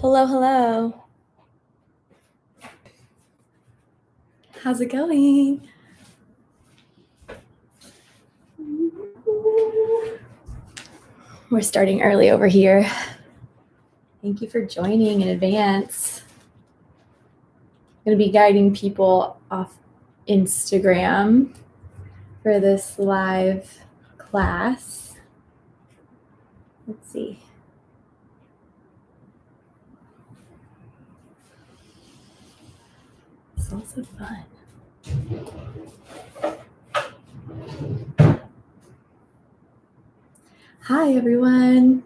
Hello, hello. How's it going? We're starting early over here. Thank you for joining in advance. I'm going to be guiding people off Instagram for this live class. Let's see. It's also fun. Hi, everyone.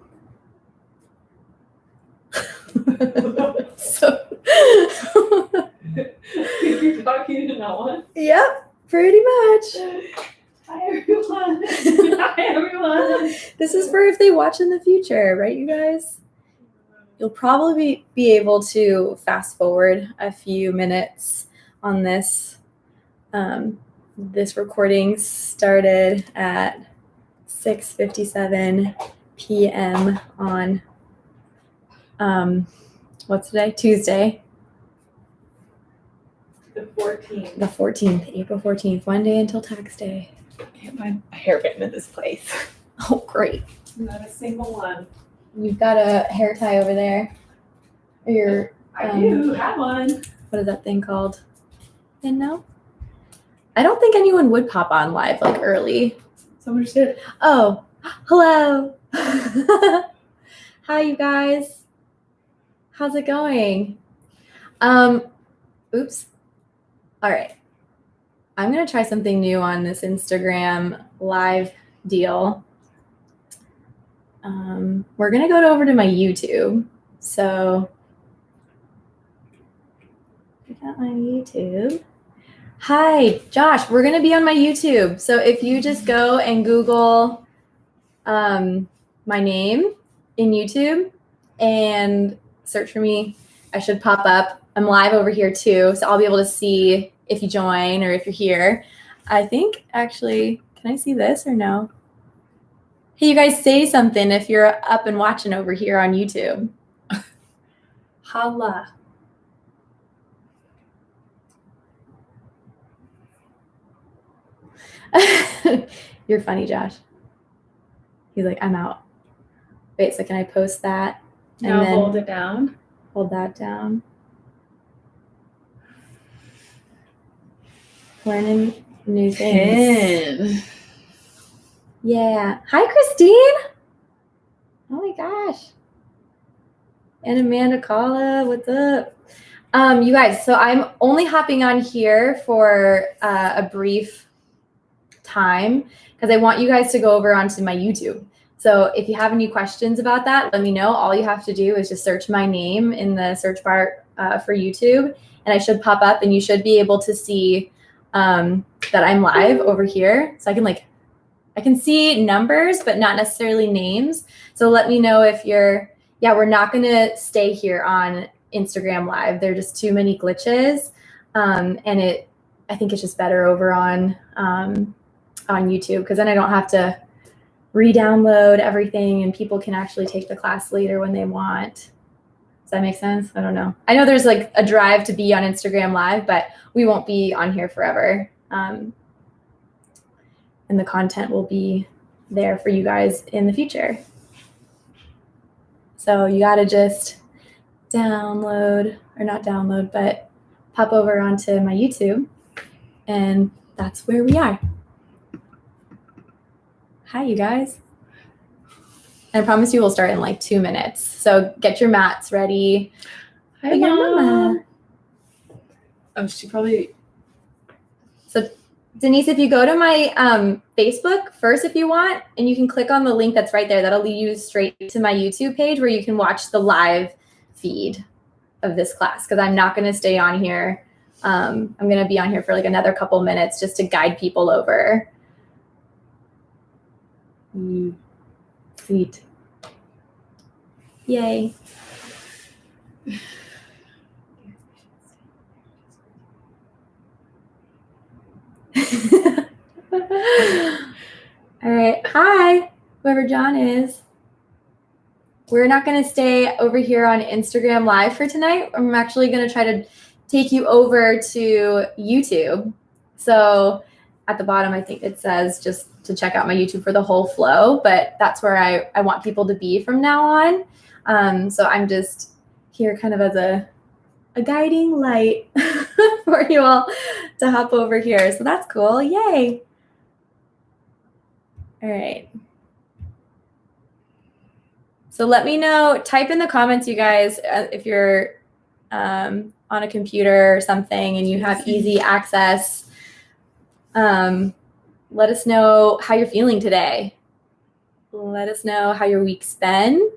You're talking in that one? Yep, pretty much. Hi, everyone. Hi, everyone. This is for if they watch in the future, right, you guys? You'll probably be able to fast forward a few minutes on this. This recording started at 6:57 p.m. on, what's today? Tuesday. The 14th. The 14th, April 14th, one day until tax day. Get my hairpin in this place. Oh, great. Not a single one. You've got a hair tie over there. Or your, I do have one. what is that thing called? And no? I don't think anyone would pop on live like early. Someone just did. Oh, hello. Hi, you guys. How's it going? Oops. All right. I'm going to try something new on this Instagram live deal. We're going to go over to my YouTube. So, I got my YouTube. Hi, Josh. We're going to be on my YouTube. So if you just go and Google my name in YouTube and search for me, I should pop up. I'm live over here too, so I'll be able to see if you join or if you're here. I think, actually, can I see this or no? Hey, you guys, say something if you're up and watching over here on YouTube. Holla. You're funny, Josh. He's like, I'm out. Wait, so can I post that? And Now then hold it down. hold that down. Learning new things. Yeah. Hi, Christine. Oh my gosh. And Amanda Kala, what's up? You guys, so I'm only hopping on here for a brief time because I want you guys to go over onto my YouTube. So if you have any questions about that, let me know. All you have to do is just search my name in the search bar for YouTube, and I should pop up, and you should be able to see that I'm live over here. So I can see numbers, but not necessarily names. So let me know if you're, we're not going to stay here on Instagram Live. There are just too many glitches. And I think it's just better over on YouTube, because then I don't have to re-download everything and people can actually take the class later when they want. Does that make sense? I don't know. I know there's like a drive to be on Instagram Live, but we won't be on here forever. And the content will be there for you guys in the future. So you got to just download, or not download, but pop over onto my YouTube, and that's where we are. Hi, you guys. I promise you we'll start in like 2 minutes. So get your mats ready. Hi, Mama. Oh, she probably... So Denise, if you go to my Facebook first if you want, and you can click on the link that's right there, that'll lead you straight to my YouTube page where you can watch the live feed of this class, because I'm not going to stay on here. I'm going to be on here for like another couple minutes just to guide people over. Sweet. Yay. All right. Hi, whoever John is. we're not going to stay over here on Instagram Live for tonight. I'm actually going to try to take you over to YouTube. So at the bottom, I think it says just to check out my YouTube for the whole flow, but that's where I want people to be from now on. So I'm just here kind of as a guiding light for you all to hop over here. So that's cool. Yay. All right. So let me know, type in the comments, you guys, if you're on a computer or something and you have easy access. Let us know how you're feeling today. Let us know how your week's been.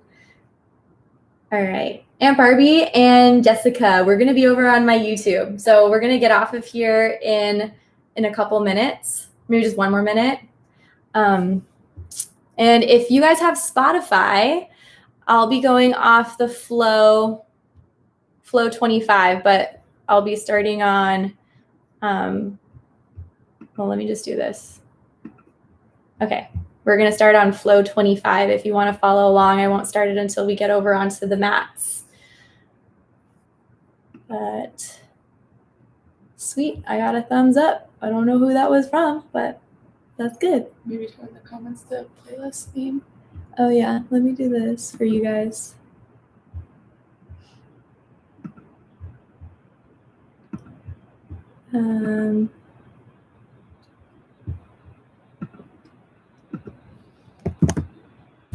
All right. Aunt Barbie and Jessica, we're going to be over on my YouTube. So we're going to get off of here in a couple minutes, maybe just one more minute. And if you guys have Spotify, I'll be going off the flow 25, but I'll be starting on, well, let me just do this. Okay. We're going to start on flow 25. If you want to follow along, I won't start it until we get over onto the mats. But sweet. I got a thumbs up. I don't know who that was from, but that's good. Maybe tell in the comments the playlist theme. Oh yeah, let me do this for you guys.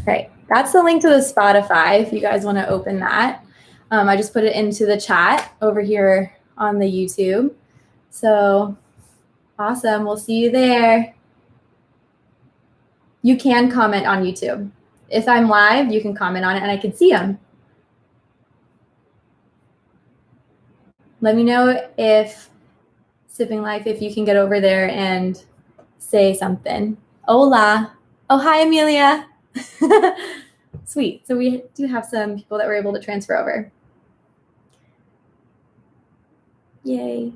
Right, that's the link to the Spotify if you guys want to open that. I just put it into the chat over here on the YouTube. So awesome, we'll see you there. You can comment on YouTube. If I'm live, you can comment on it and I can see them. Let me know if Sipping Life, if you can get over there and say something. Hola. Oh, hi, Amelia. Sweet. So we do have some people that were able to transfer over. Yay.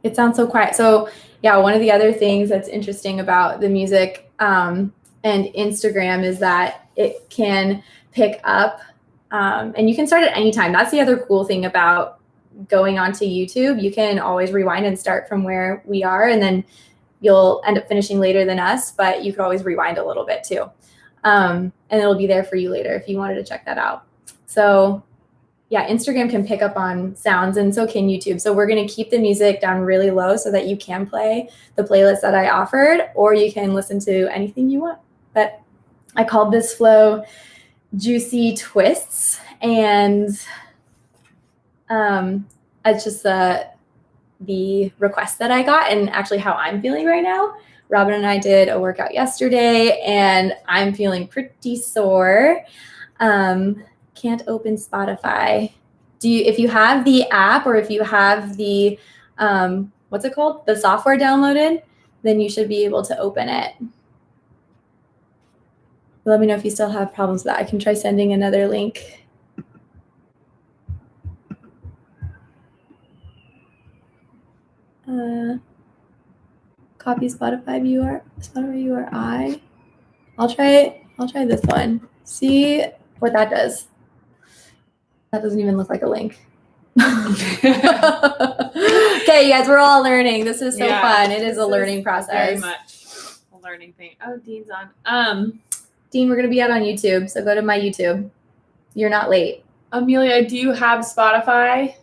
It sounds so quiet. So yeah, one of the other things that's interesting about the music and Instagram is that it can pick up and you can start at any time. That's the other cool thing about going onto YouTube. You can always rewind and start from where we are, and then you'll end up finishing later than us, but you could always rewind a little bit too. And it'll be there for you later if you wanted to check that out. So yeah, Instagram can pick up on sounds and so can YouTube. So we're going to keep the music down really low so that you can play the playlist that I offered, or you can listen to anything you want. But I called this flow Juicy Twists, and it's just the request that I got and actually how I'm feeling right now. Robin and I did a workout yesterday and I'm feeling pretty sore. Can't open Spotify. If you have the app or if you have the, what's it called? The software downloaded, then you should be able to open it. Let me know if you still have problems with that. I can try sending another link. Copy Spotify URI. I'll try this one. See what that does. That doesn't even look like a link. Okay, you guys, we're all learning. This is so fun. It is a learning process. Very much a learning thing. Oh, Dean's on. Dean, we're gonna be out on YouTube, so go to my YouTube. You're not late. Amelia, do you have Spotify?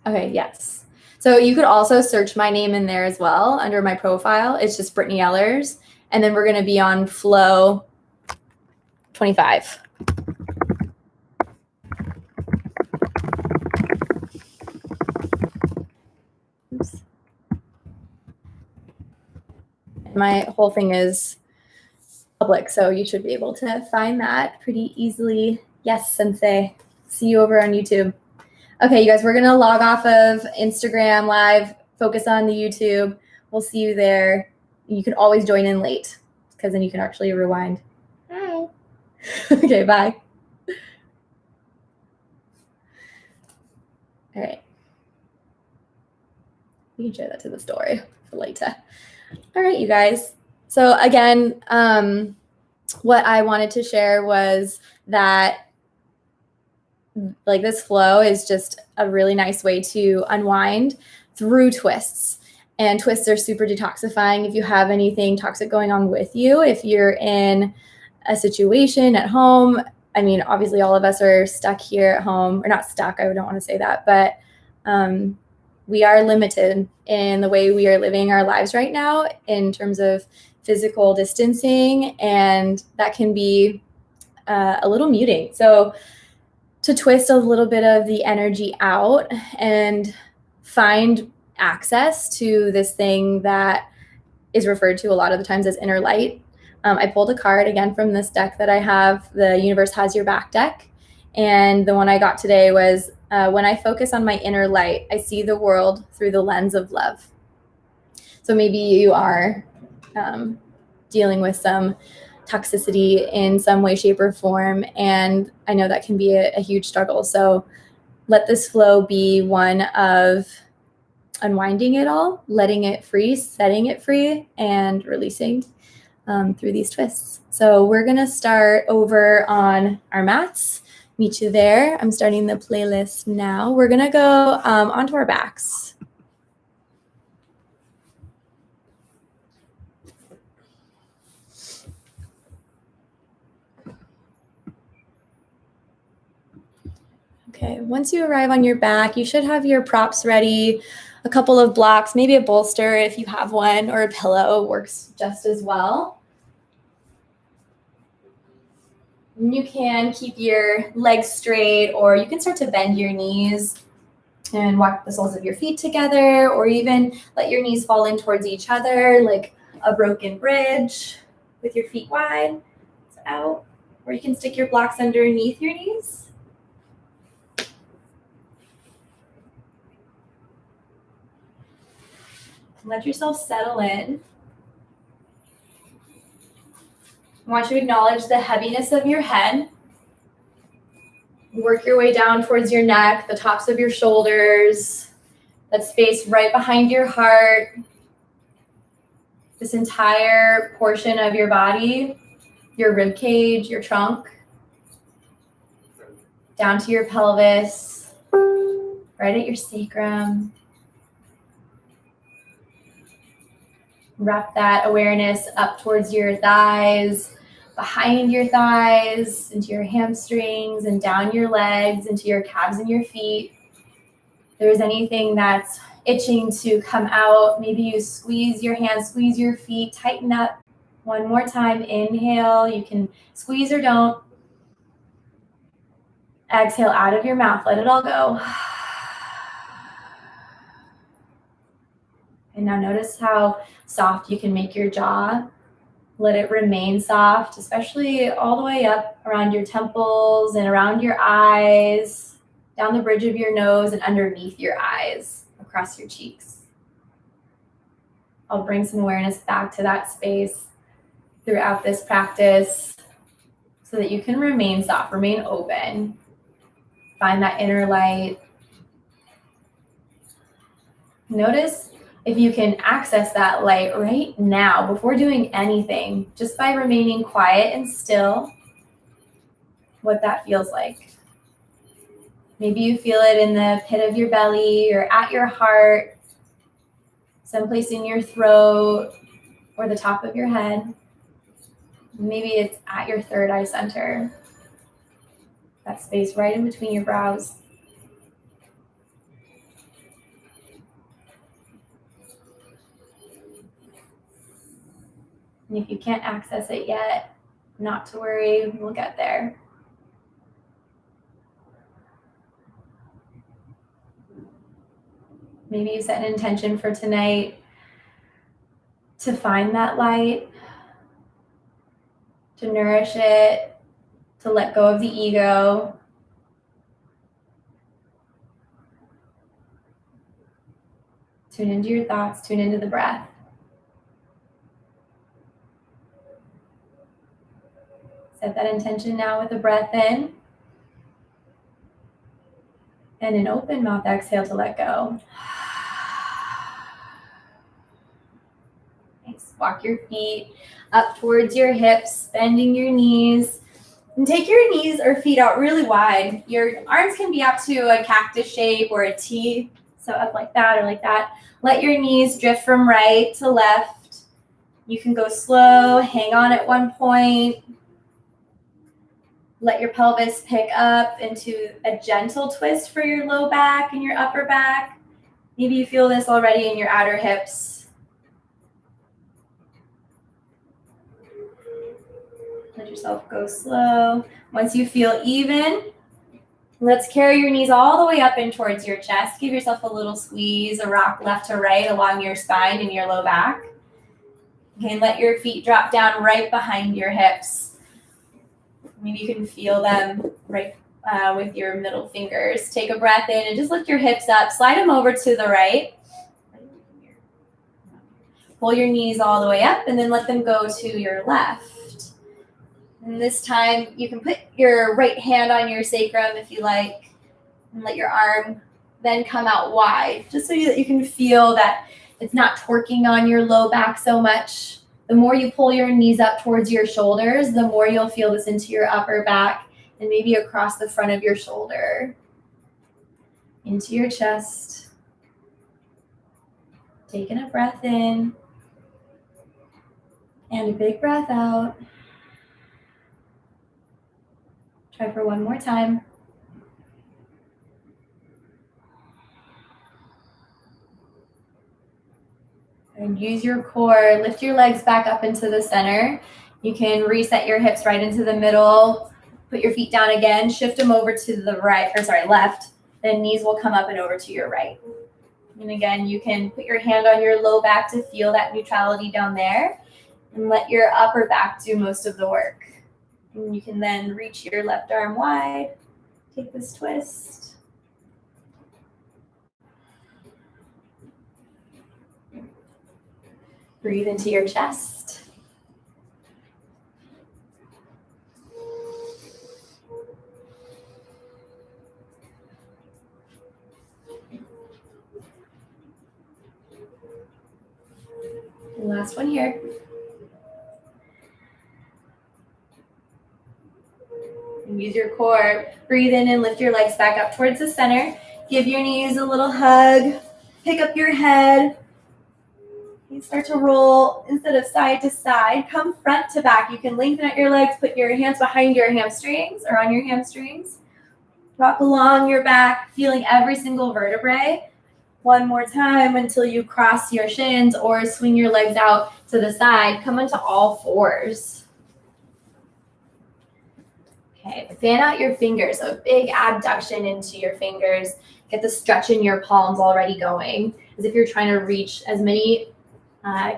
Okay, yes. So you could also search my name in there as well under my profile. It's just Brittney Ellers. And then we're going to be on flow 25. Oops. My whole thing is public, so you should be able to find that pretty easily. Yes, Sensei. See you over on YouTube. Okay, you guys, we're going to log off of Instagram Live, focus on the YouTube. We'll see you there. You can always join in late because then you can actually rewind. Hi. Okay, bye. All We can share that to the story for later. All right, you guys. So again, what I wanted to share was that like this flow is just a really nice way to unwind through twists. And twists are super detoxifying if you have anything toxic going on with you. If you're in a situation at home, I mean, obviously all of us are stuck here at home, or not stuck, I don't want to say that, but we are limited in the way we are living our lives right now in terms of physical distancing, and that can be a little muting. So to twist a little bit of the energy out and find access to this thing that is referred to a lot of the times as inner light. I pulled a card again from this deck that I have, the Universe Has Your Back deck. And the one I got today was, when I focus on my inner light, I see the world through the lens of love. So maybe you are dealing with some toxicity in some way, shape, or form. And I know that can be a huge struggle. So let this flow be one of unwinding it all, letting it free, setting it free, and releasing through these twists. So we're going to start over on our mats. Meet you there. I'm starting the playlist now. We're going to go onto our backs. Okay, once you arrive on your back, you should have your props ready, a couple of blocks, maybe a bolster if you have one, or a pillow works just as well. And you can keep your legs straight, or you can start to bend your knees and walk the soles of your feet together, or even let your knees fall in towards each other like a broken bridge with your feet wide. So out, or you can stick your blocks underneath your knees. Let yourself settle in. I want you to acknowledge the heaviness of your head. Work your way down towards your neck, the tops of your shoulders, that space right behind your heart, this entire portion of your body, your rib cage, your trunk, down to your pelvis, right at your sacrum. Wrap that awareness up towards your thighs, behind your thighs, into your hamstrings, and down your legs, into your calves and your feet. If there's anything that's itching to come out, maybe you squeeze your hands, squeeze your feet, tighten up. One more time, inhale. You can squeeze or don't. Exhale out of your mouth, let it all go. And now notice how soft you can make your jaw. Let it remain soft, especially all the way up around your temples and around your eyes, down the bridge of your nose and underneath your eyes, across your cheeks. I'll bring some awareness back to that space throughout this practice so that you can remain soft, remain open. Find that inner light. Notice if you can access that light right now before doing anything, just by remaining quiet and still, what that feels like. Maybe you feel it in the pit of your belly or at your heart, someplace in your throat or the top of your head. Maybe it's at your third eye center, that space right in between your brows. And if you can't access it yet, not to worry, we'll get there. Maybe you set an intention for tonight to find that light, to nourish it, to let go of the ego. Tune into your thoughts, tune into the breath. Set that intention now with a breath in. And an open mouth exhale to let go. Walk your feet up towards your hips, bending your knees. And take your knees or feet out really wide. Your arms can be up to a cactus shape or a T, so up like that or like that. Let your knees drift from right to left. You can go slow, hang on at one point. Let your pelvis pick up into a gentle twist for your low back and your upper back. Maybe you feel this already in your outer hips. Let yourself go slow. Once you feel even, let's carry your knees all the way up in towards your chest. Give yourself a little squeeze, a rock left to right along your spine and your low back. Okay, and let your feet drop down right behind your hips. Maybe you can feel them right with your middle fingers. Take a breath in and just lift your hips up. Slide them over to the right. Pull your knees all the way up and then let them go to your left. And this time you can put your right hand on your sacrum if you like, and let your arm then come out wide, just so that you can feel that it's not torquing on your low back so much. The more you pull your knees up towards your shoulders, the more you'll feel this into your upper back and maybe across the front of your shoulder, into your chest. Taking a breath in and a big breath out. Try for one more time. And use your core, lift your legs back up into the center. You can reset your hips right into the middle. Put your feet down again, shift them over to the left. Then knees will come up and over to your right. And again, you can put your hand on your low back to feel that neutrality down there. And let your upper back do most of the work. And you can then reach your left arm wide. Take this twist. Breathe into your chest. And last one here. And use your core. Breathe in and lift your legs back up towards the center. Give your knees a little hug. Pick up your head. You start to roll instead of side to side. Come front to back. You can lengthen out your legs. Put your hands behind your hamstrings or on your hamstrings. Rock along your back, feeling every single vertebrae. One more time until you cross your shins or swing your legs out to the side. Come into all fours. Okay, fan out your fingers. So a big abduction into your fingers. Get the stretch in your palms already going, as if you're trying to reach as many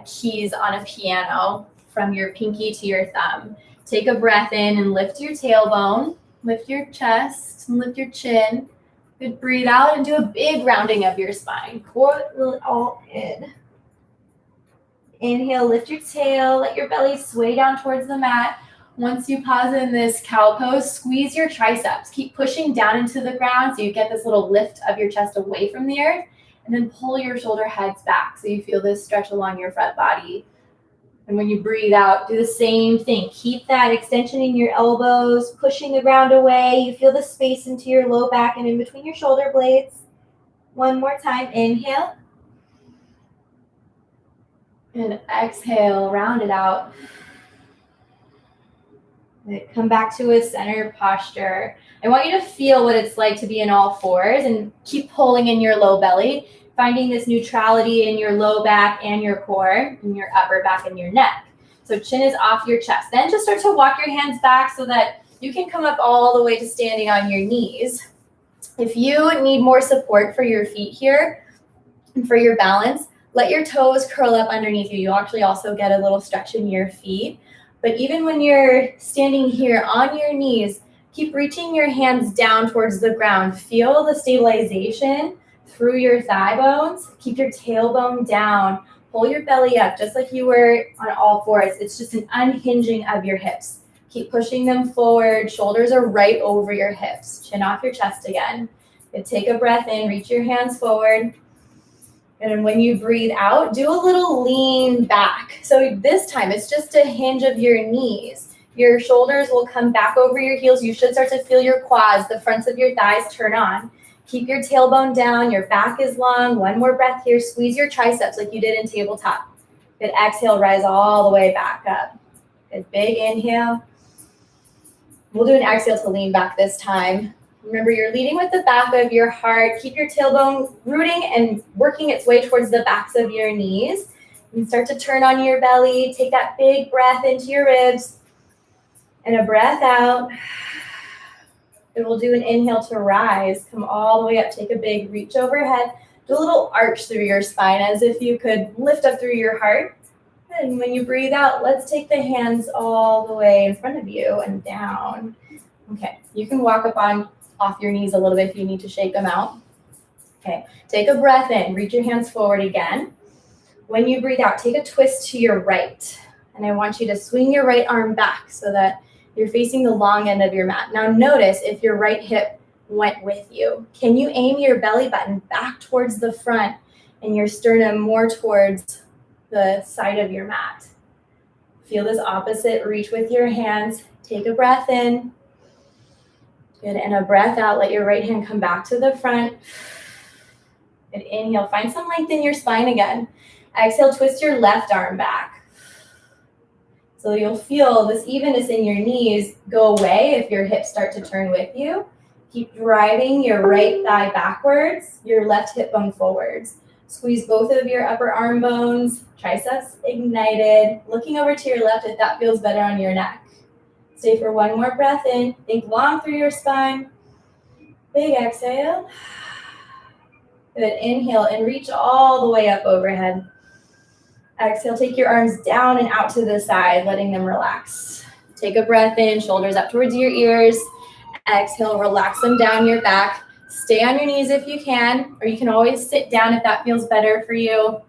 keys on a piano from your pinky to your thumb. Take a breath in and lift your tailbone, lift your chest, and lift your chin. Good, breathe out and do a big rounding of your spine. Core it all in. Inhale, lift your tail, let your belly sway down towards the mat. Once you pause in this cow pose, squeeze your triceps. Keep pushing down into the ground so you get this little lift of your chest away from the earth. And then pull your shoulder heads back so you feel this stretch along your front body. And when you breathe out, do the same thing. Keep that extension in your elbows, pushing the ground away. You feel the space into your low back and in between your shoulder blades. One more time. Inhale. And exhale, round it out. Come back to a center posture. I want you to feel what it's like to be in all fours and keep pulling in your low belly, finding this neutrality in your low back and your core, and your upper back and your neck. So chin is off your chest. Then just start to walk your hands back so that you can come up all the way to standing on your knees. If you need more support for your feet here and for your balance, let your toes curl up underneath you. You'll actually also get a little stretch in your feet. But even when you're standing here on your knees, keep reaching your hands down towards the ground. Feel the stabilization through your thigh bones. Keep your tailbone down. Pull your belly up just like you were on all fours. It's just an unhinging of your hips. Keep pushing them forward. Shoulders are right over your hips. Chin off your chest again. Good. Take a breath in. Reach your hands forward. And when you breathe out, do a little lean back. So this time it's just a hinge of your knees. Your shoulders will come back over your heels. You should start to feel your quads, the fronts of your thighs turn on. Keep your tailbone down. Your back is long. One more breath here. Squeeze your triceps like you did in tabletop. Good. Exhale, rise all the way back up. Good. Big inhale. We'll do an exhale to lean back this time. Remember, you're leading with the back of your heart. Keep your tailbone rooting and working its way towards the backs of your knees. And start to turn on your belly. Take that big breath into your ribs. And a breath out. And we'll do an inhale to rise. Come all the way up. Take a big reach overhead. Do a little arch through your spine as if you could lift up through your heart. And when you breathe out, let's take the hands all the way in front of you and down. Okay, you can walk up off your knees a little bit if you need to shake them out. Okay, take a breath in. Reach your hands forward again. When you breathe out, take a twist to your right. And I want you to swing your right arm back so that you're facing the long end of your mat. Now notice if your right hip went with you. Can you aim your belly button back towards the front and your sternum more towards the side of your mat? Feel this opposite reach with your hands. Take a breath in. Good, and a breath out. Let your right hand come back to the front. Good, inhale. Find some length in your spine again. Exhale, twist your left arm back. So you'll feel this evenness in your knees go away if your hips start to turn with you. Keep driving your right thigh backwards, your left hip bone forwards. Squeeze both of your upper arm bones, triceps ignited. Looking over to your left if that feels better on your neck. Stay for one more breath in. Think long through your spine. Big exhale. Good, inhale and reach all the way up overhead. Exhale, take your arms down and out to the side, letting them relax. Take a breath in, shoulders up towards your ears. Exhale, relax them down your back. Stay on your knees if you can, or you can always sit down if that feels better for you.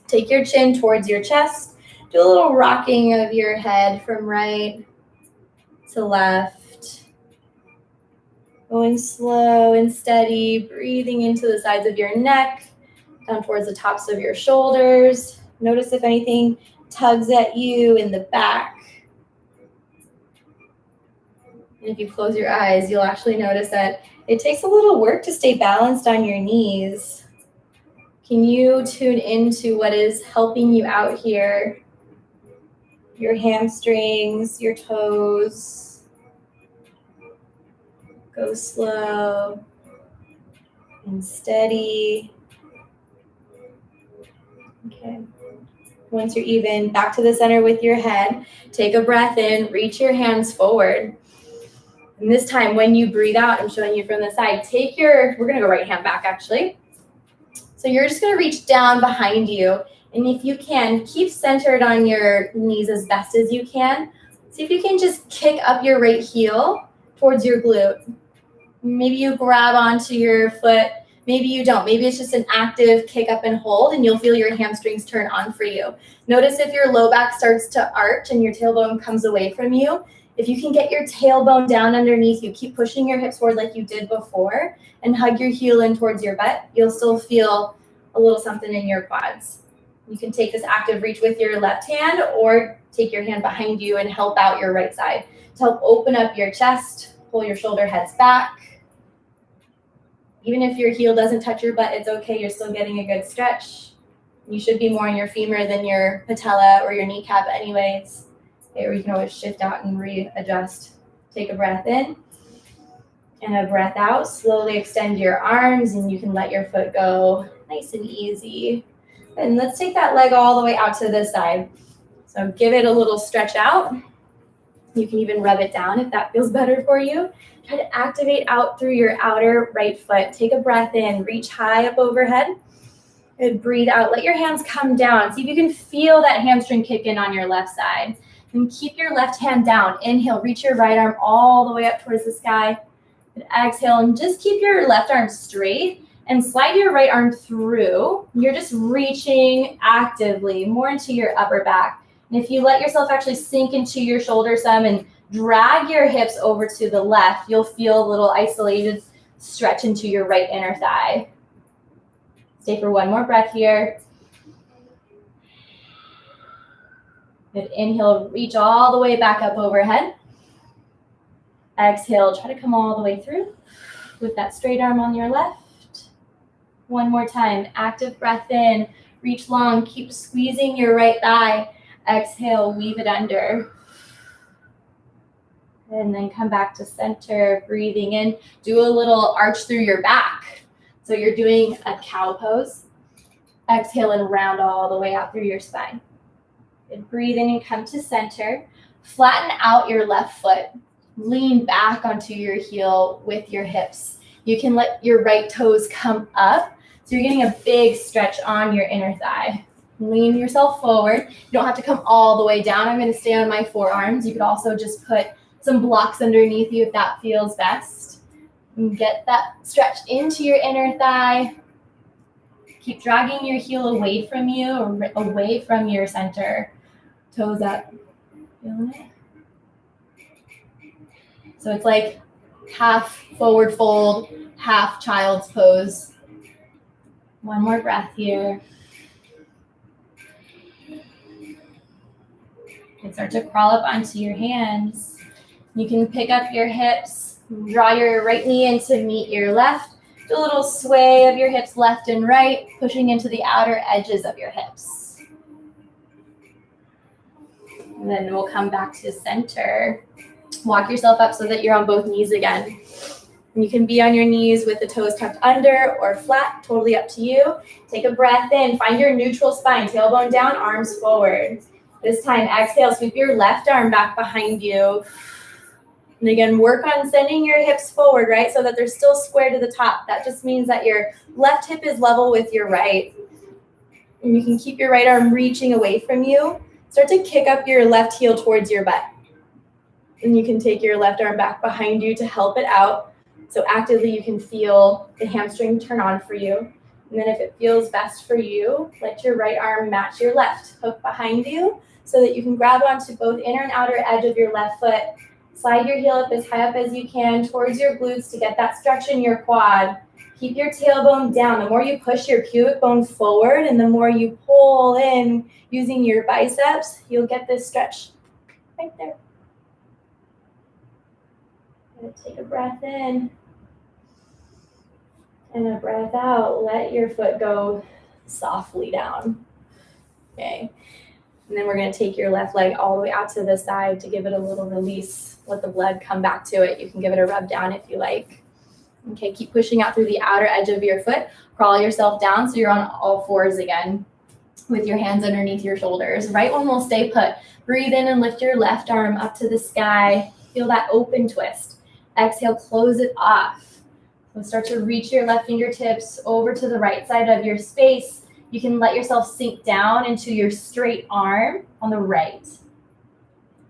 Take your chin towards your chest. Do a little rocking of your head from right to left. Going slow and steady, breathing into the sides of your neck, down towards the tops of your shoulders. Notice if anything tugs at you in the back. And if you close your eyes, you'll actually notice that it takes a little work to stay balanced on your knees. Can you tune into what is helping you out here? Your hamstrings, your toes. Go slow and steady. Okay. Once you're even, back to the center with your head. Take a breath in, reach your hands forward. And this time when you breathe out, I'm showing you from the side, we're gonna go right hand back actually. So you're just gonna reach down behind you. And if you can, keep centered on your knees as best as you can. See if you can just kick up your right heel towards your glute. Maybe you grab onto your foot. Maybe you don't. Maybe it's just an active kick up and hold and you'll feel your hamstrings turn on for you. Notice if your low back starts to arch and your tailbone comes away from you. If you can get your tailbone down underneath you, keep pushing your hips forward like you did before and hug your heel in towards your butt. You'll still feel a little something in your quads. You can take this active reach with your left hand or take your hand behind you and help out your right side to help open up your chest, pull your shoulder heads back. Even if your heel doesn't touch your butt, it's okay. You're still getting a good stretch. You should be more on your femur than your patella or your kneecap anyways. Okay, or you can always shift out and readjust. Take a breath in and a breath out. Slowly extend your arms and you can let your foot go nice and easy. And let's take that leg all the way out to this side. So give it a little stretch out. You can even rub it down if that feels better for you. Try to activate out through your outer right foot. Take a breath in, reach high up overhead, and breathe out. Let your hands come down. See if you can feel that hamstring kick in on your left side. And keep your left hand down. Inhale, reach your right arm all the way up towards the sky. And exhale, and just keep your left arm straight and slide your right arm through. You're just reaching actively more into your upper back. And if you let yourself actually sink into your shoulder some and drag your hips over to the left, you'll feel a little isolated stretch into your right inner thigh. Stay for one more breath here. Good. Inhale, reach all the way back up overhead. Exhale, try to come all the way through with that straight arm on your left. One more time, active breath in, reach long, keep squeezing your right thigh. Exhale, weave it under. And then come back to center, breathing in. Do a little arch through your back. So you're doing a cow pose. Exhale and round all the way out through your spine. And breathe in and come to center. Flatten out your left foot. Lean back onto your heel with your hips. You can let your right toes come up. So you're getting a big stretch on your inner thigh. Lean yourself forward. You don't have to come all the way down. I'm going to stay on my forearms. You could also just put some blocks underneath you if that feels best. And get that stretch into your inner thigh. Keep dragging your heel away from you or away from your center. Toes up. Feeling it? So it's like half forward fold, half child's pose. One more breath here. And start to crawl up onto your hands. You can pick up your hips, draw your right knee in to meet your left. Do a little sway of your hips left and right, pushing into the outer edges of your hips. And then we'll come back to center. Walk yourself up so that you're on both knees again. And you can be on your knees with the toes tucked under or flat, totally up to you. Take a breath in, find your neutral spine, tailbone down, arms forward. This time, exhale, sweep your left arm back behind you. And again, work on sending your hips forward, right, so that they're still square to the top. That just means that your left hip is level with your right. And you can keep your right arm reaching away from you. Start to kick up your left heel towards your butt. And you can take your left arm back behind you to help it out. So actively you can feel the hamstring turn on for you. And then if it feels best for you, let your right arm match your left. Hook behind you so that you can grab onto both inner and outer edge of your left foot. Slide your heel up as high up as you can towards your glutes to get that stretch in your quad. Keep your tailbone down. The more you push your pubic bone forward and the more you pull in using your biceps, you'll get this stretch right there. Take a breath in and a breath out. Let your foot go softly down. Okay. And then we're going to take your left leg all the way out to the side to give it a little release. Let the blood come back to it. You can give it a rub down if you like. Okay, keep pushing out through the outer edge of your foot. Crawl yourself down so you're on all fours again with your hands underneath your shoulders. Right one will stay put. Breathe in and lift your left arm up to the sky. Feel that open twist. Exhale, close it off. So start to reach your left fingertips over to the right side of your space. You can let yourself sink down into your straight arm on the right.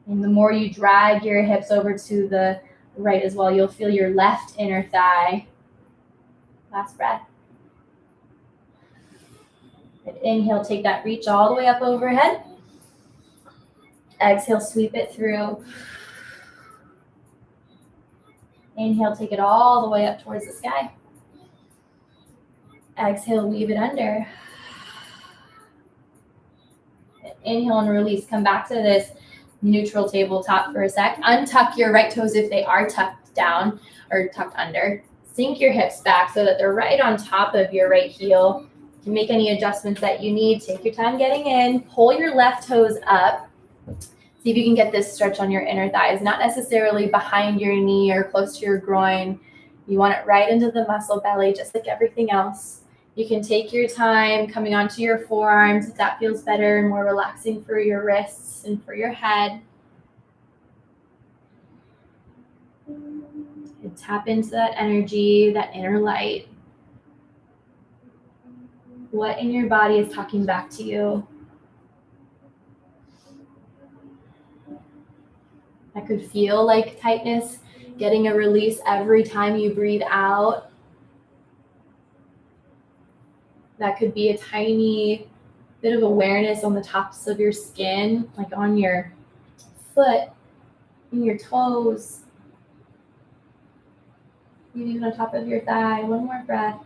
And the more you drag your hips over to the right as well, you'll feel your left inner thigh. Last breath. And inhale, take that reach all the way up overhead. Exhale, sweep it through. Inhale, take it all the way up towards the sky. Exhale, weave it under. Inhale and release. Come back to this neutral tabletop for a sec. Untuck your right toes if they are tucked down or tucked under. Sink your hips back so that they're right on top of your right heel. You can make any adjustments that you need. Take your time getting in. Pull your left toes up. See if you can get this stretch on your inner thighs, not necessarily behind your knee or close to your groin. You want it right into the muscle belly, just like everything else. You can take your time coming onto your forearms if that feels better and more relaxing for your wrists and for your head. And tap into that energy, that inner light. What in your body is talking back to you? That could feel like tightness, getting a release every time you breathe out. That could be a tiny bit of awareness on the tops of your skin, like on your foot, and your toes, even on top of your thigh. One more breath.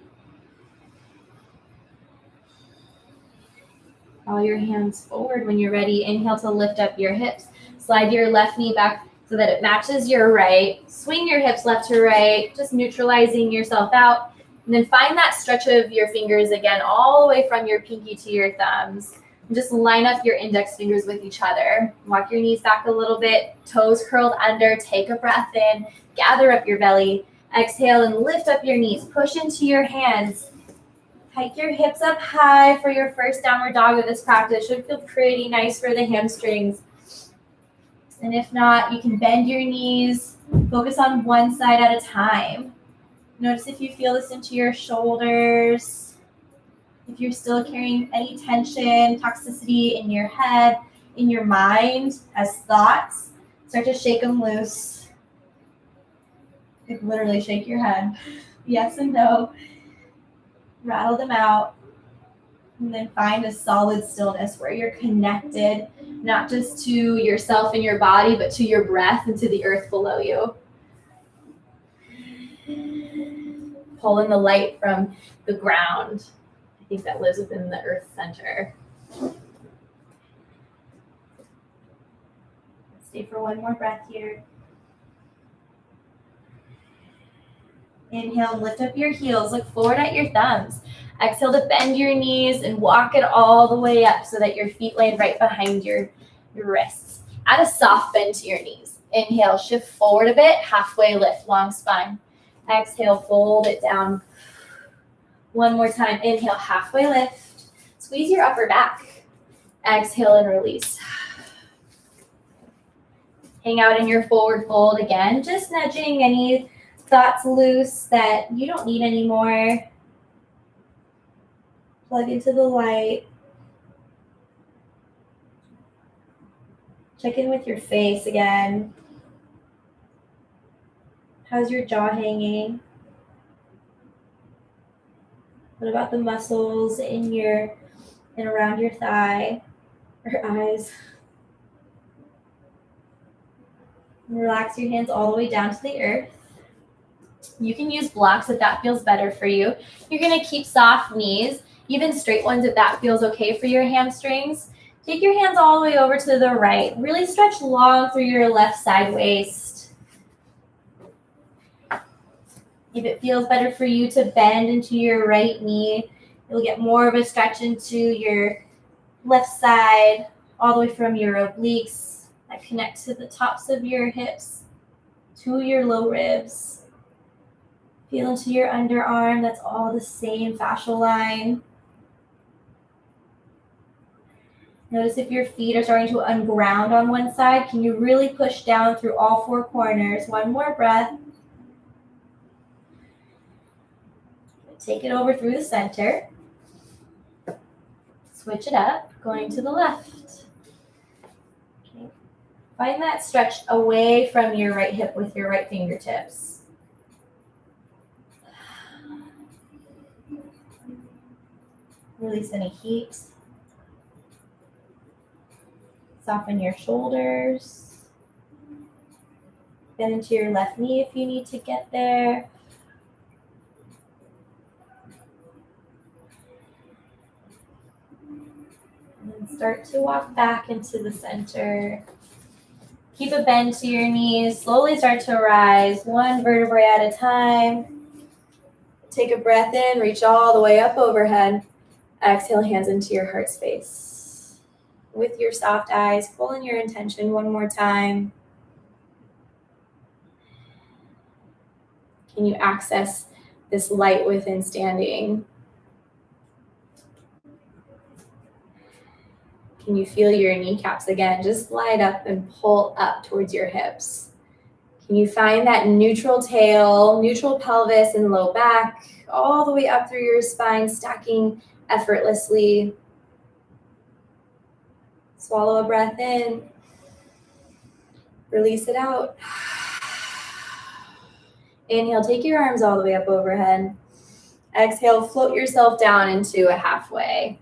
Draw your hands forward when you're ready. Inhale to lift up your hips. Slide your left knee back so that it matches your right. Swing your hips left to right, just neutralizing yourself out. And then find that stretch of your fingers again, all the way from your pinky to your thumbs. And just line up your index fingers with each other. Walk your knees back a little bit, toes curled under. Take a breath in, gather up your belly. Exhale and lift up your knees. Push into your hands. Hike your hips up high for your first downward dog of this practice. Should feel pretty nice for the hamstrings. And if not, you can bend your knees. Focus on one side at a time. Notice if you feel this into your shoulders. If you're still carrying any tension, toxicity in your head, in your mind as thoughts, start to shake them loose. You can literally shake your head. Yes and no. Rattle them out. And then find a solid stillness where you're connected, not just to yourself and your body, but to your breath and to the earth below you. Pull in the light from the ground. I think that lives within the earth center. Stay for one more breath here. Inhale, lift up your heels. Look forward at your thumbs. Exhale to bend your knees and walk it all the way up so that your feet land right behind your wrists. Add a soft bend to your knees. Inhale, shift forward a bit, halfway lift, long spine. Exhale, fold it down. One more time. Inhale, halfway lift. Squeeze your upper back. Exhale and release. Hang out in your forward fold again, just nudging any thoughts loose that you don't need anymore. Plug into the light. Check in with your face again. How's your jaw hanging? What about the muscles in your and around your thigh or eyes? Relax your hands all the way down to the earth. You can use blocks if that feels better for you. You're going to keep soft knees, even straight ones if that feels okay for your hamstrings. Take your hands all the way over to the right. Really stretch long through your left side waist. If it feels better for you to bend into your right knee, you'll get more of a stretch into your left side, all the way from your obliques that connect to the tops of your hips, to your low ribs. Feel into your underarm, that's all the same fascial line. Notice if your feet are starting to unground on one side, can you really push down through all four corners? One more breath. Take it over through the center. Switch it up, going to the left. Okay. Find that stretch away from your right hip with your right fingertips. Release any heat. Soften your shoulders. Bend into your left knee if you need to get there. And then start to walk back into the center. Keep a bend to your knees. Slowly start to rise, one vertebrae at a time. Take a breath in, reach all the way up overhead. Exhale, hands into your heart space. With your soft eyes, pull in your intention one more time. Can you access this light within standing? Can you feel your kneecaps again? Just light up and pull up towards your hips. Can you find that neutral tail, neutral pelvis and low back, all the way up through your spine, stacking effortlessly. Swallow a breath in. Release it out. Inhale, take your arms all the way up overhead. Exhale, float yourself down into a halfway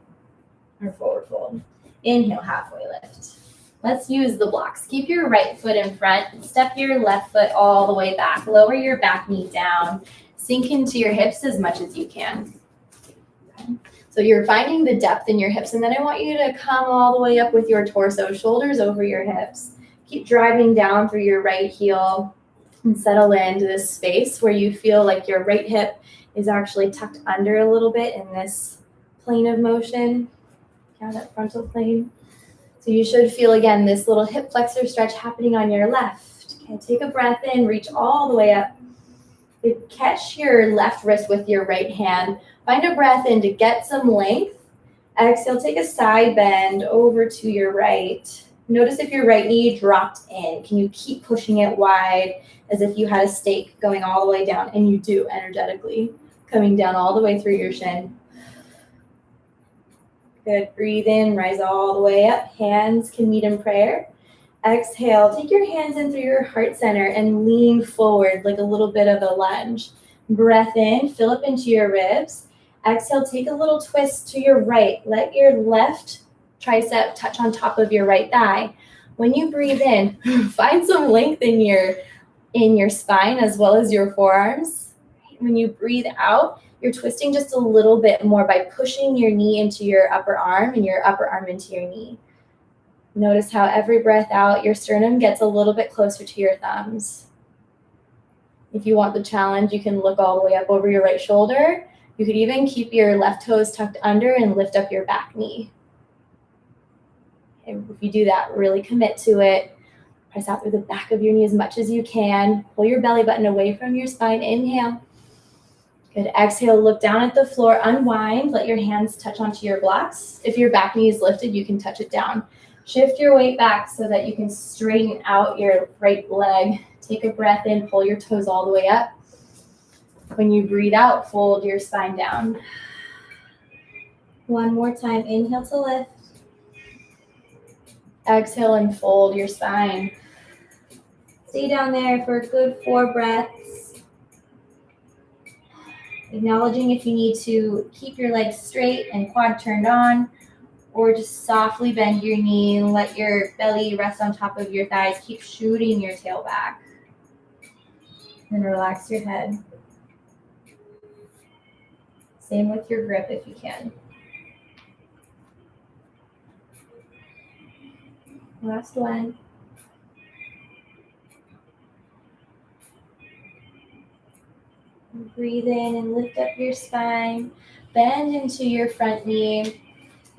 or forward fold. Inhale, halfway lift. Let's use the blocks. Keep your right foot in front. Step your left foot all the way back. Lower your back knee down. Sink into your hips as much as you can. Okay. So So you're finding the depth in your hips, and then I want you to come all the way up with your torso, shoulders over your hips. Keep driving down through your right heel and settle into this space where you feel like your right hip is actually tucked under a little bit in this plane of motion. Yeah, that frontal plane. So you should feel, again, this little hip flexor stretch happening on your left. Okay, take a breath in, reach all the way up. Catch your left wrist with your right hand. Find a breath in to get some length. Exhale, take a side bend over to your right. Notice if your right knee dropped in. Can you keep pushing it wide as if you had a stake going all the way down? And you do, energetically, coming down all the way through your shin. Good, breathe in, rise all the way up. Hands can meet in prayer. Exhale, take your hands in through your heart center and lean forward like a little bit of a lunge. Breath in, fill up into your ribs. Exhale, take a little twist to your right. Let your left tricep touch on top of your right thigh. When you breathe in, find some length in your spine as well as your forearms. When you breathe out, you're twisting just a little bit more by pushing your knee into your upper arm and your upper arm into your knee. Notice how every breath out, your sternum gets a little bit closer to your thumbs. If you want the challenge, you can look all the way up over your right shoulder. You could even keep your left toes tucked under and lift up your back knee. And if you do that, really commit to it. Press out through the back of your knee as much as you can. Pull your belly button away from your spine. Inhale. Good. Exhale, look down at the floor, unwind. Let your hands touch onto your blocks. If your back knee is lifted, you can touch it down. Shift your weight back so that you can straighten out your right leg. Take a breath in, pull your toes all the way up. When you breathe out, fold your spine down. One more time, inhale to lift. Exhale and fold your spine. Stay down there for a good 4 breaths. Acknowledging if you need to keep your legs straight and quad turned on, or just softly bend your knee and let your belly rest on top of your thighs. Keep shooting your tail back. And relax your head. Same with your grip if you can. Last one. Breathe in and lift up your spine. Bend into your front knee.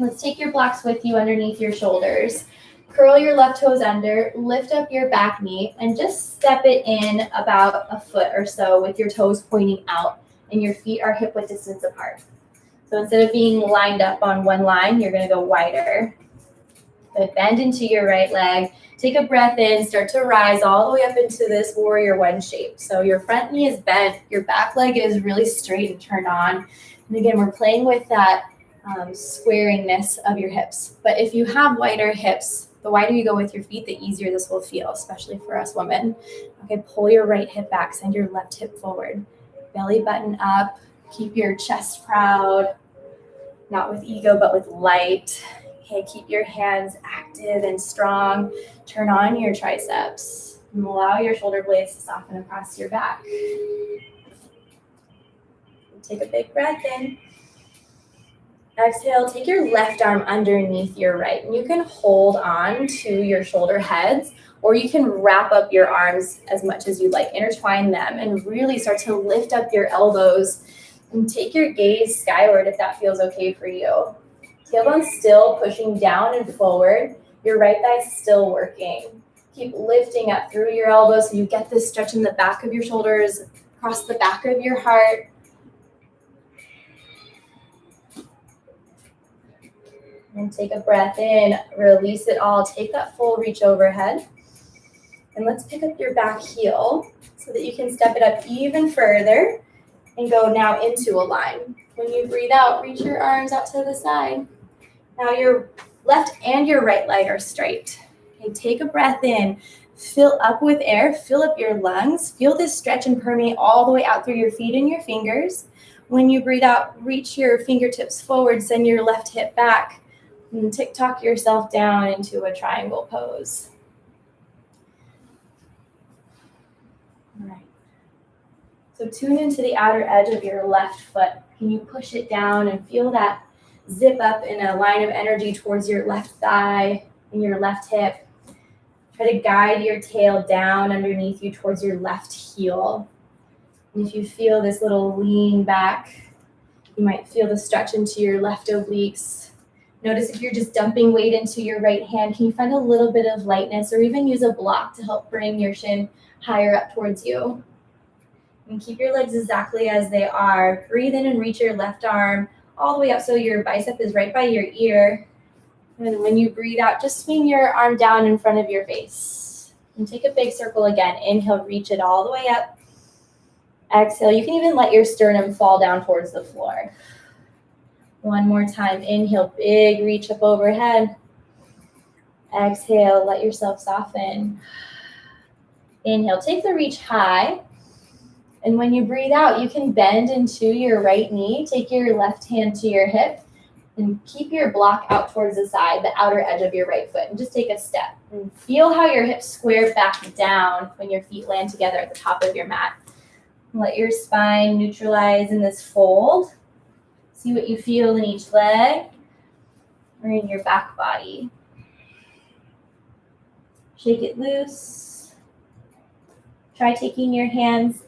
Let's take your blocks with you underneath your shoulders. Curl your left toes under, lift up your back knee, and just step it in about a foot or so with your toes pointing out, and your feet are hip width distance apart. So instead of being lined up on one line, you're going to go wider. Good. Bend into your right leg. Take a breath in, start to rise all the way up into this warrior one shape. So your front knee is bent, your back leg is really straight and turned on. And again, we're playing with that squariness of your hips. But if you have wider hips, the wider you go with your feet, the easier this will feel, especially for us women. Okay, pull your right hip back, send your left hip forward. Belly button up, keep your chest proud, not with ego, but with light. Okay, keep your hands active and strong. Turn on your triceps and allow your shoulder blades to soften across your back. Take a big breath in. Exhale, take your left arm underneath your right. And you can hold on to your shoulder heads, or you can wrap up your arms as much as you like. Intertwine them and really start to lift up your elbows and take your gaze skyward if that feels okay for you. Tailbone still pushing down and forward. Your right thigh still working. Keep lifting up through your elbows so you get this stretch in the back of your shoulders, across the back of your heart. And take a breath in, release it all. Take that full reach overhead. And let's pick up your back heel so that you can step it up even further and go now into a line. When you breathe out, reach your arms out to the side. Now your left and your right leg are straight. Okay, take a breath in, fill up with air, fill up your lungs. Feel this stretch and permeate all the way out through your feet and your fingers. When you breathe out, reach your fingertips forward, send your left hip back. And tick-tock yourself down into a triangle pose. All right. So tune into the outer edge of your left foot. Can you push it down and feel that zip up in a line of energy towards your left thigh and your left hip. Try to guide your tail down underneath you towards your left heel. And if you feel this little lean back, you might feel the stretch into your left obliques. Notice if you're just dumping weight into your right hand, can you find a little bit of lightness or even use a block to help bring your shin higher up towards you? And keep your legs exactly as they are. Breathe in and reach your left arm all the way up so your bicep is right by your ear. And when you breathe out, just swing your arm down in front of your face. And take a big circle again. Inhale, reach it all the way up. Exhale, you can even let your sternum fall down towards the floor. One more time. Inhale, big reach up overhead. Exhale, let yourself soften. Inhale, take the reach high. And when you breathe out, you can bend into your right knee. Take your left hand to your hip and keep your block out towards the side, the outer edge of your right foot. And just take a step. And feel how your hips square back down when your feet land together at the top of your mat. Let your spine neutralize in this fold. See what you feel in each leg or in your back body. Shake it loose. Try taking your hands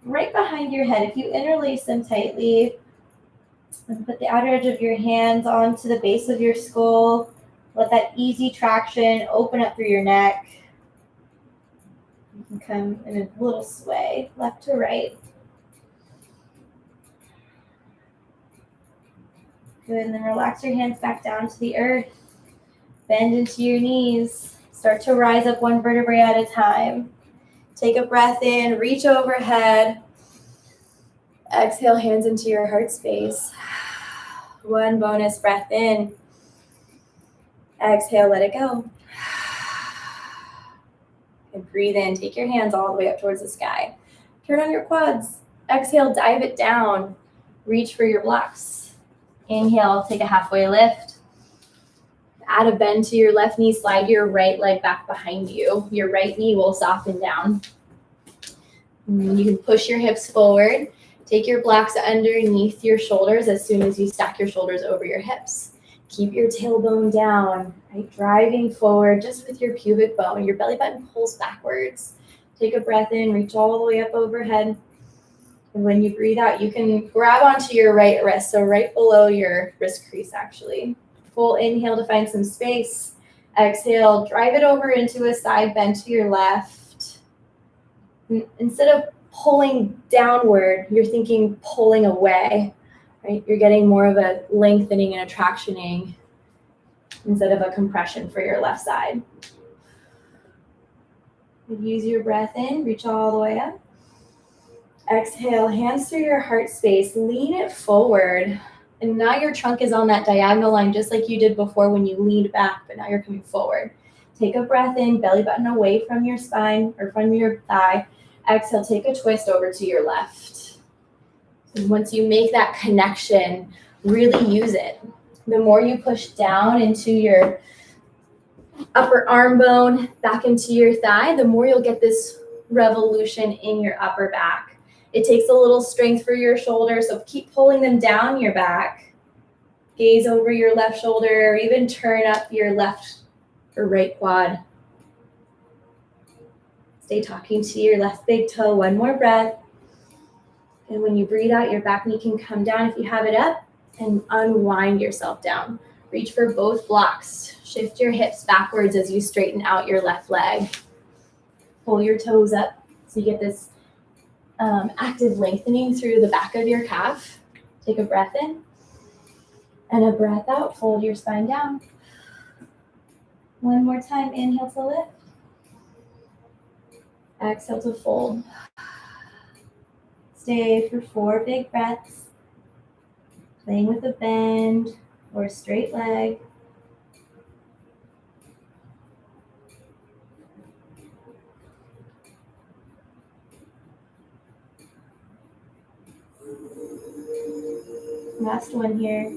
right behind your head. If you interlace them tightly, and put the outer edge of your hands onto the base of your skull. Let that easy traction open up through your neck. You can come in a little sway, left to right. Good, and then relax your hands back down to the earth. Bend into your knees. Start to rise up one vertebrae at a time. Take a breath in, reach overhead. Exhale, hands into your heart space. One bonus breath in. Exhale, let it go. And breathe in. Take your hands all the way up towards the sky. Turn on your quads. Exhale, dive it down. Reach for your blocks. Inhale, take a halfway lift. Add a bend to your left knee. Slide your right leg back behind you. Your right knee will soften down. And you can push your hips forward. Take your blocks underneath your shoulders as soon as you stack your shoulders over your hips. Keep your tailbone down, right? Driving forward just with your pubic bone. Your belly button pulls backwards. Take a breath in, reach all the way up overhead. And when you breathe out, you can grab onto your right wrist, so right below your wrist crease actually. Full inhale to find some space. Exhale, drive it over into a side bend to your left. Instead of pulling downward, you're thinking pulling away, right? You're getting more of a lengthening and a tractioning instead of a compression for your left side. Use your breath in, reach all the way up. Exhale, hands through your heart space, lean it forward. And now your trunk is on that diagonal line just like you did before when you leaned back, but now you're coming forward. Take a breath in, belly button away from your spine or from your thigh. Exhale, take a twist over to your left. And once you make that connection, really use it. The more you push down into your upper arm bone, back into your thigh, the more you'll get this revolution in your upper back. It takes a little strength for your shoulders, so keep pulling them down your back. Gaze over your left shoulder, or even turn up your left or right quad. Stay talking to your left big toe. One more breath. And when you breathe out, your back knee can come down if you have it up and unwind yourself down. Reach for both blocks. Shift your hips backwards as you straighten out your left leg. Pull your toes up so you get this active lengthening through the back of your calf. Take a breath in and a breath out. Fold your spine down. One more time. Inhale to lift. Exhale to fold. Stay for 4 big breaths. Playing with a bend or a straight leg. Last one here.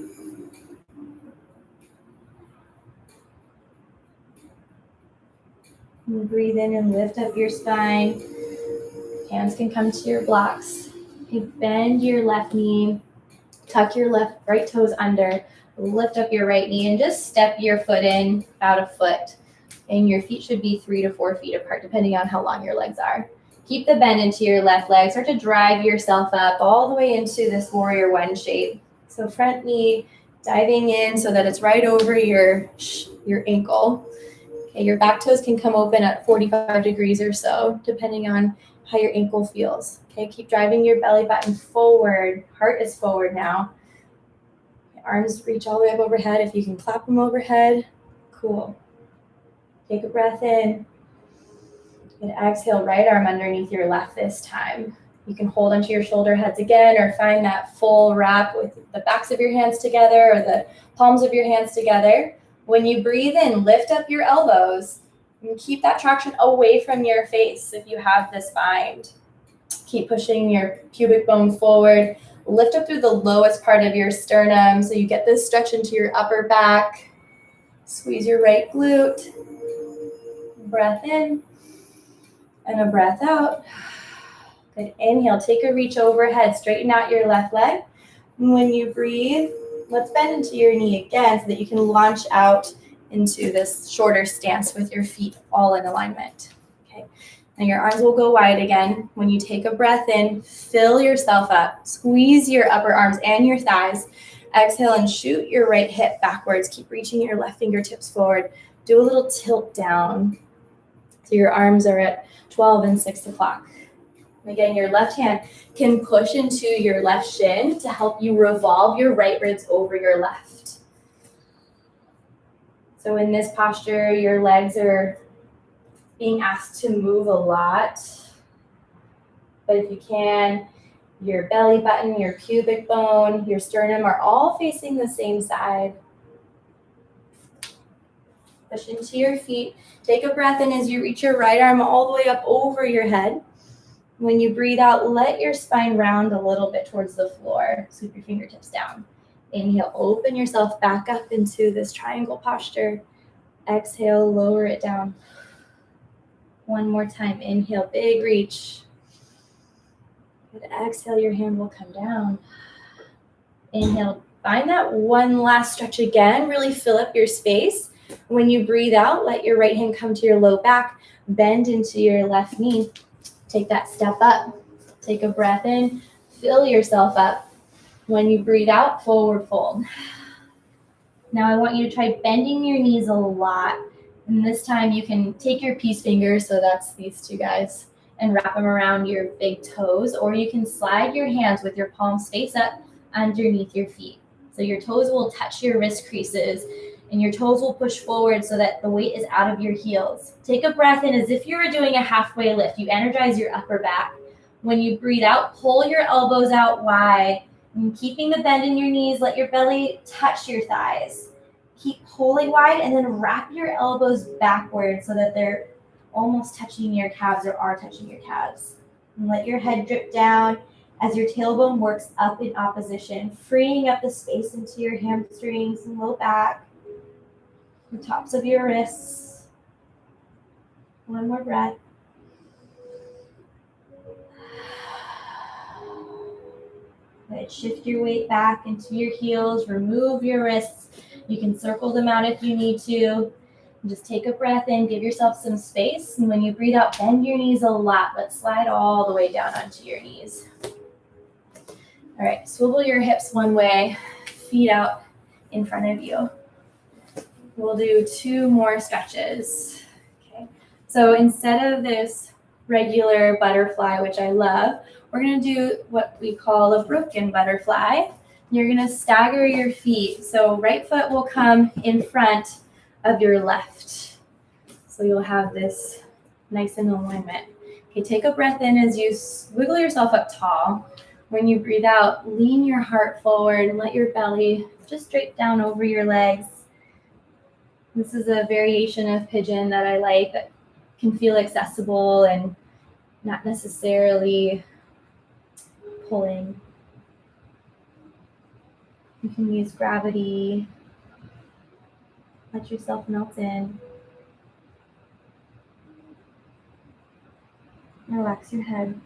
And breathe in and lift up your spine. Hands can come to your blocks. You bend your left knee. Tuck your right toes under, lift up your right knee, and just step your foot in about a foot. And your feet should be 3 to 4 feet apart, depending on how long your legs are. Keep the bend into your left leg. Start to drive yourself up all the way into this warrior one shape. So front knee diving in so that it's right over your ankle. Okay, your back toes can come open at 45 degrees or so, depending on how your ankle feels. Okay, keep driving your belly button forward. Heart is forward now. Arms reach all the way up overhead. If you can clap them overhead, cool. Take a breath in. And exhale, right arm underneath your left this time. You can hold onto your shoulder heads again or find that full wrap with the backs of your hands together or the palms of your hands together. When you breathe in, lift up your elbows and keep that traction away from your face if you have this bind. Keep pushing your pubic bone forward. Lift up through the lowest part of your sternum so you get this stretch into your upper back. Squeeze your right glute. Breath in and a breath out. Good. Inhale, take a reach overhead, straighten out your left leg. And when you breathe, let's bend into your knee again so that you can launch out into this shorter stance with your feet all in alignment. Okay. Now your arms will go wide again. When you take a breath in, fill yourself up. Squeeze your upper arms and your thighs. Exhale and shoot your right hip backwards. Keep reaching your left fingertips forward. Do a little tilt down. So your arms are at 12 and 6 o'clock. Again, your left hand can push into your left shin to help you revolve your right ribs over your left. So in this posture, your legs are being asked to move a lot. But if you can, your belly button, your pubic bone, your sternum are all facing the same side. Push into your feet. Take a breath in as you reach your right arm all the way up over your head. When you breathe out, let your spine round a little bit towards the floor. Sweep your fingertips down. Inhale, open yourself back up into this triangle posture. Exhale, lower it down. One more time. Inhale, big reach. Good. Exhale, your hand will come down. Inhale, find that one last stretch again. Really fill up your space. When you breathe out, let your right hand come to your low back. Bend into your left knee. Take that step up. Take a breath in. Fill yourself up. When you breathe out, forward fold. Now I want you to try bending your knees a lot. And this time you can take your peace fingers, so that's these two guys, and wrap them around your big toes. Or you can slide your hands with your palms face up underneath your feet. So your toes will touch your wrist creases and your toes will push forward so that the weight is out of your heels. Take a breath in as if you were doing a halfway lift. You energize your upper back. When you breathe out, pull your elbows out wide. And keeping the bend in your knees, let your belly touch your thighs. Keep pulling wide and then wrap your elbows backwards so that they're almost touching your calves or are touching your calves. And let your head drip down as your tailbone works up in opposition, freeing up the space into your hamstrings and low back. The tops of your wrists. One more breath. Good. Shift your weight back into your heels. Remove your wrists. You can circle them out if you need to. And just take a breath in. Give yourself some space. And when you breathe out, bend your knees a lot. Let's slide all the way down onto your knees. All right. Swivel your hips one way. Feet out in front of you. We'll do 2 more stretches. Okay. So instead of this regular butterfly, which I love, we're going to do what we call a broken butterfly. You're going to stagger your feet. So right foot will come in front of your left. So you'll have this nice in alignment. Okay, take a breath in as you wiggle yourself up tall. When you breathe out, lean your heart forward and let your belly just drape down over your legs. This is a variation of pigeon that I like that can feel accessible and not necessarily pulling. You can use gravity. Let yourself melt in. Relax your head.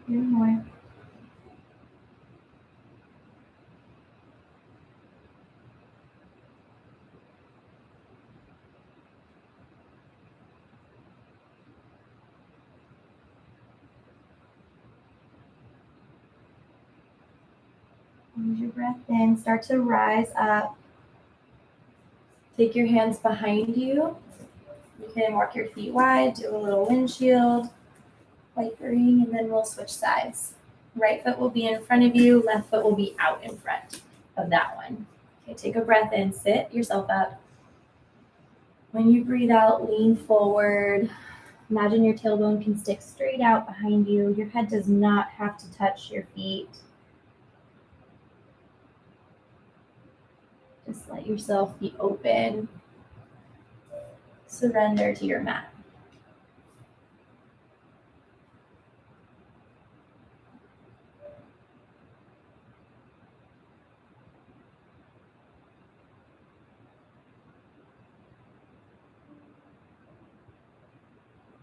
You're more. Use your breath in. Start to rise up. Take your hands behind you. You can walk your feet wide, do a little windshield, wipering, and then we'll switch sides. Right foot will be in front of you, left foot will be out in front of that one. Okay, take a breath in, sit yourself up. When you breathe out, lean forward. Imagine your tailbone can stick straight out behind you. Your head does not have to touch your feet. Just let yourself be open. Surrender to your mat.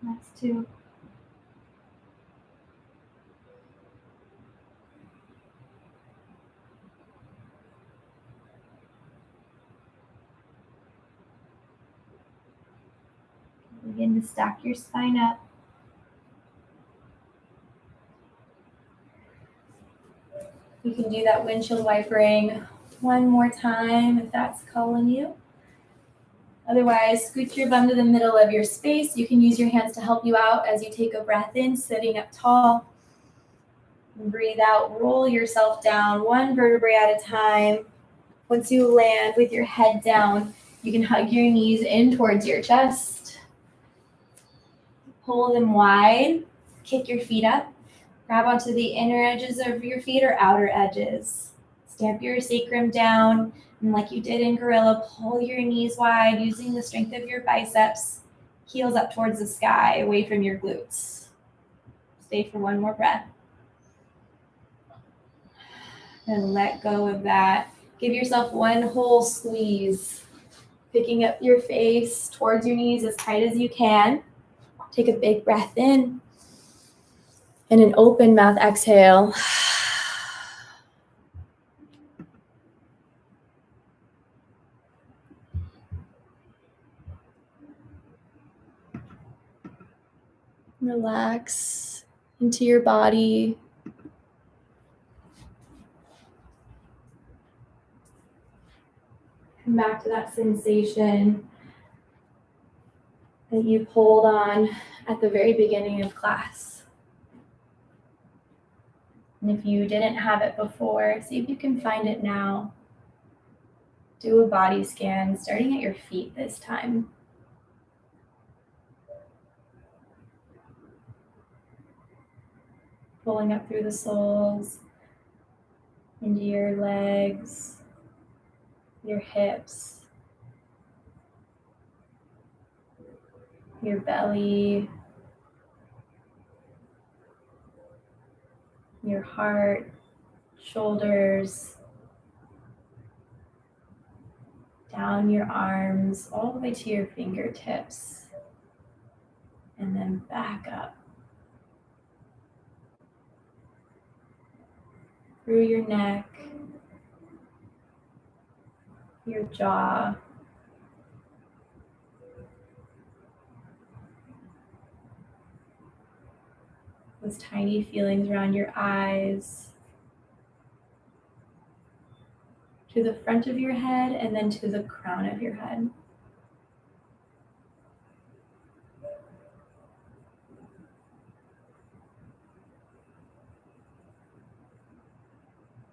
Last two. Begin to stack your spine up. You can do that windshield wipering one more time if that's calling you. Otherwise, scoot your bum to the middle of your space. You can use your hands to help you out as you take a breath in, sitting up tall. And breathe out, roll yourself down one vertebrae at a time. Once you land with your head down, you can hug your knees in towards your chest. Pull them wide, kick your feet up. Grab onto the inner edges of your feet or outer edges. Stamp your sacrum down, and like you did in gorilla, pull your knees wide using the strength of your biceps. Heels up towards the sky, away from your glutes. Stay for one more breath. And let go of that. Give yourself one whole squeeze. Picking up your face towards your knees as tight as you can. Take a big breath in. And an open mouth exhale. Relax into your body. Come back to that sensation that you pulled on at the very beginning of class. And if you didn't have it before, see if you can find it now. Do a body scan, starting at your feet this time. Pulling up through the soles, into your legs, your hips, your belly, your heart, shoulders, down your arms, all the way to your fingertips, and then back up. Through your neck, your jaw, those tiny feelings around your eyes, to the front of your head, and then to the crown of your head.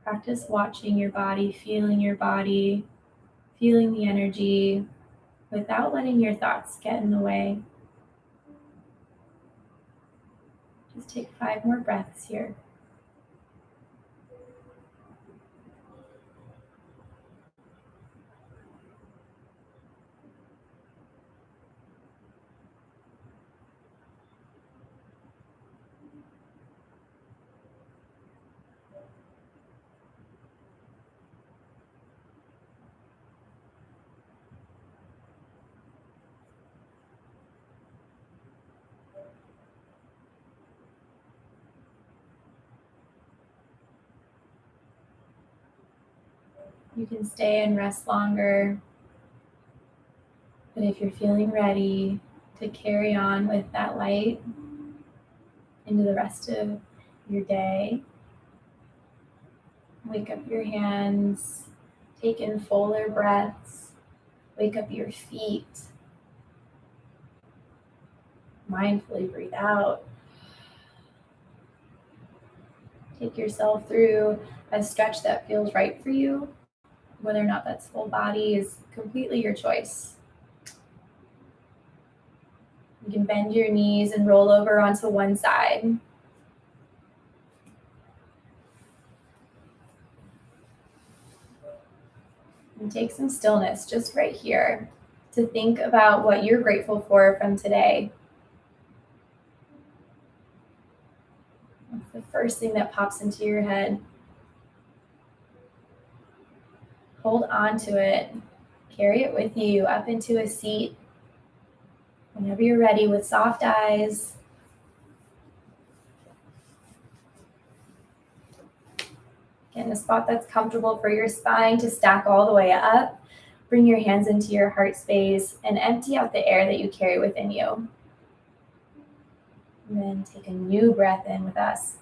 Practice watching your body, feeling the energy, without letting your thoughts get in the way. Just take 5 more breaths here. You can stay and rest longer. But if you're feeling ready to carry on with that light into the rest of your day, wake up your hands, take in fuller breaths, wake up your feet, mindfully breathe out. Take yourself through a stretch that feels right for you. Whether or not that's full body is completely your choice. You can bend your knees and roll over onto one side. And take some stillness just right here to think about what you're grateful for from today. What's the first thing that pops into your head? Hold on to it. Carry it with you up into a seat. Whenever you're ready, with soft eyes. Get in a spot that's comfortable for your spine to stack all the way up. Bring your hands into your heart space and empty out the air that you carry within you. And then take a new breath in with us.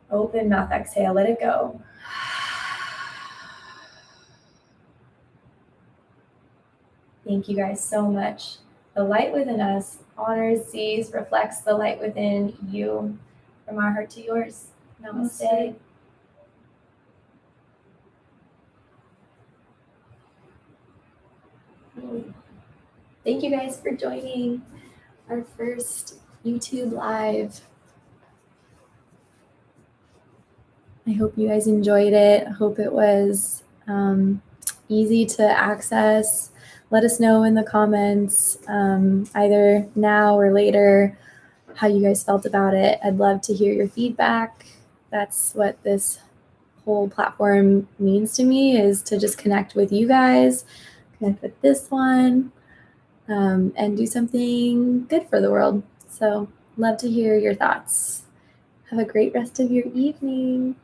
Open mouth, exhale, let it go. Thank you guys so much. The light within us honors, sees, reflects the light within you. From our heart to yours. Namaste. Thank you guys for joining our first YouTube Live. I hope you guys enjoyed it. I hope it was easy to access. Let us know in the comments, either now or later, how you guys felt about it. I'd love to hear your feedback. That's what this whole platform means to me, is to just connect with you guys, connect with this one, and do something good for the world. So love to hear your thoughts. Have a great rest of your evening.